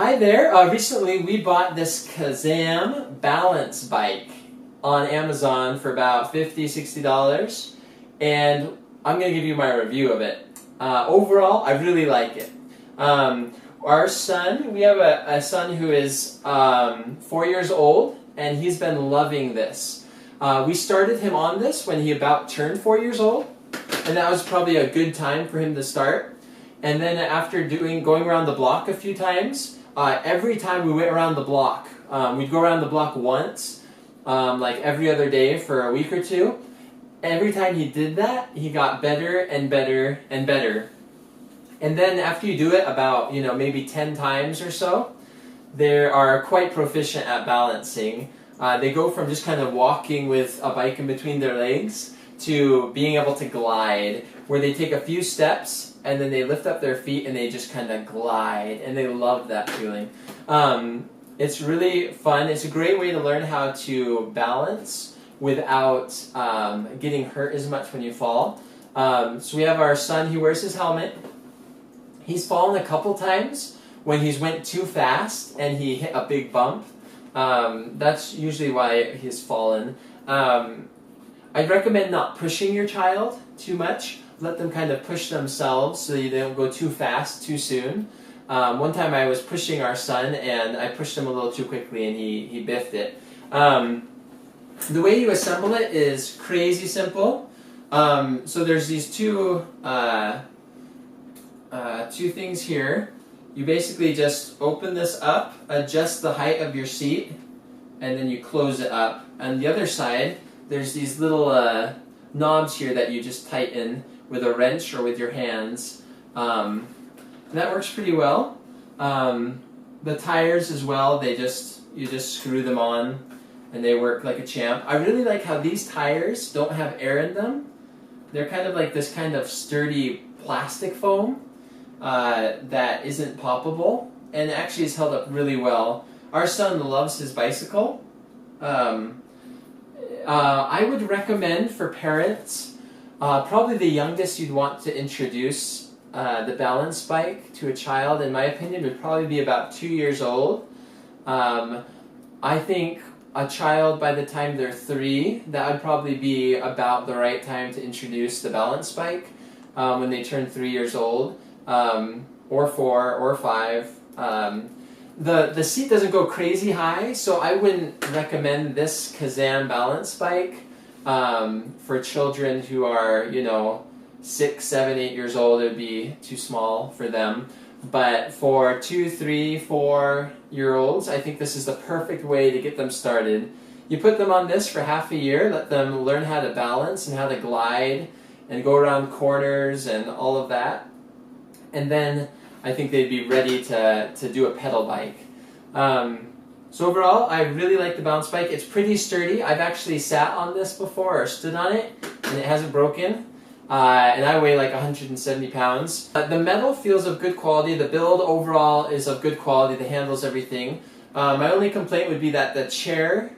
Hi there. Recently we bought this KaZAM balance bike on Amazon for about $50–$60, and I'm going to give you my review of it. Overall, I really like it. Our son, we have a son who is 4 years old, and he's been loving this. We started him on this when he about turned 4 years old, and that was probably a good time for him to start. And then after going around the block a few times, every time we went around the block, we'd go around the block once, like every other day for a week or two. Every time he did that, he got better and better and better. And then after you do it about, maybe 10 times or so, they are quite proficient at balancing. They go from just kind of walking with a bike in between their legs to being able to glide, where they take a few steps and then they lift up their feet and they just kind of glide, and they love that feeling. It's really fun. It's a great way to learn how to balance without getting hurt as much when you fall. So we have our son, he wears his helmet. He's fallen a couple times when he's went too fast and he hit a big bump. That's usually why he's fallen. I'd recommend not pushing your child too much. Let them kind of push themselves so they don't go too fast too soon. One time I was pushing our son and I pushed him a little too quickly and he biffed it. The way you assemble it is crazy simple. So there's these two things here. You basically just open this up, adjust the height of your seat, and then you close it up. On the other side, there's these little knobs here that you just tighten with a wrench or with your hands. And that works pretty well. The tires as well, you just screw them on and they work like a champ. I really like how these tires don't have air in them. They're kind of like this kind of sturdy plastic foam that isn't poppable, and actually is held up really well. Our son loves his bicycle. I would recommend for parents, probably the youngest you'd want to introduce the balance bike to a child, in my opinion, would probably be about 2 years old. I think a child by the time they're 3, that would probably be about the right time to introduce the balance bike, when they turn 3 years old, or 4 or 5. The seat doesn't go crazy high, so I wouldn't recommend this KaZAM balance bike for children who are, 6, 7, 8 years old. It would be too small for them. But for 2, 3, 4-year-olds, I think this is the perfect way to get them started. You put them on this for half a year, let them learn how to balance and how to glide and go around corners and all of that. And then I think they'd be ready to do a pedal bike. So overall, I really like the balance bike. It's pretty sturdy. I've actually sat on this before or stood on it, and it hasn't broken. And I weigh like 170 pounds. The metal feels of good quality. The build overall is of good quality. The handles, everything. My only complaint would be that the chair,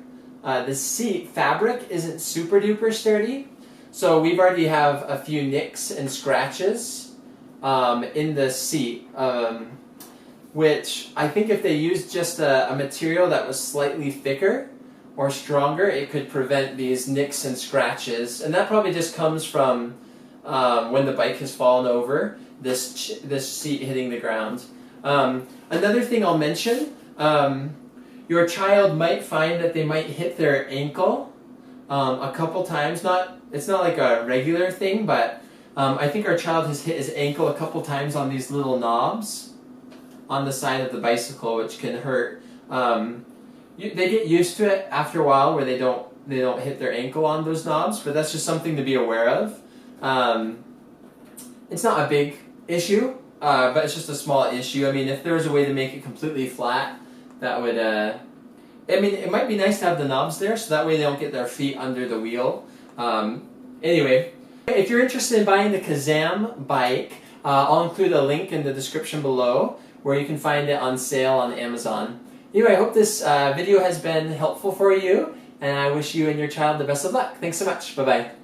the seat fabric isn't super duper sturdy. So we've already have a few nicks and scratches in the seat, which I think if they used just a material that was slightly thicker or stronger, it could prevent these nicks and scratches. And that probably just comes from when the bike has fallen over, this seat hitting the ground. Another thing I'll mention, your child might find that they might hit their ankle a couple times. It's not like a regular thing, but I think our child has hit his ankle a couple times on these little knobs on the side of the bicycle, which can hurt. They get used to it after a while, where they don't hit their ankle on those knobs, but that's just something to be aware of. It's not a big issue, but it's just a small issue. I mean, if there was a way to make it completely flat, that would, it might be nice to have the knobs there, so that way they don't get their feet under the wheel. Anyway, if you're interested in buying the KaZAM bike, I'll include a link in the description below where you can find it on sale on Amazon. Anyway, I hope this video has been helpful for you, and I wish you and your child the best of luck. Thanks so much. Bye-bye.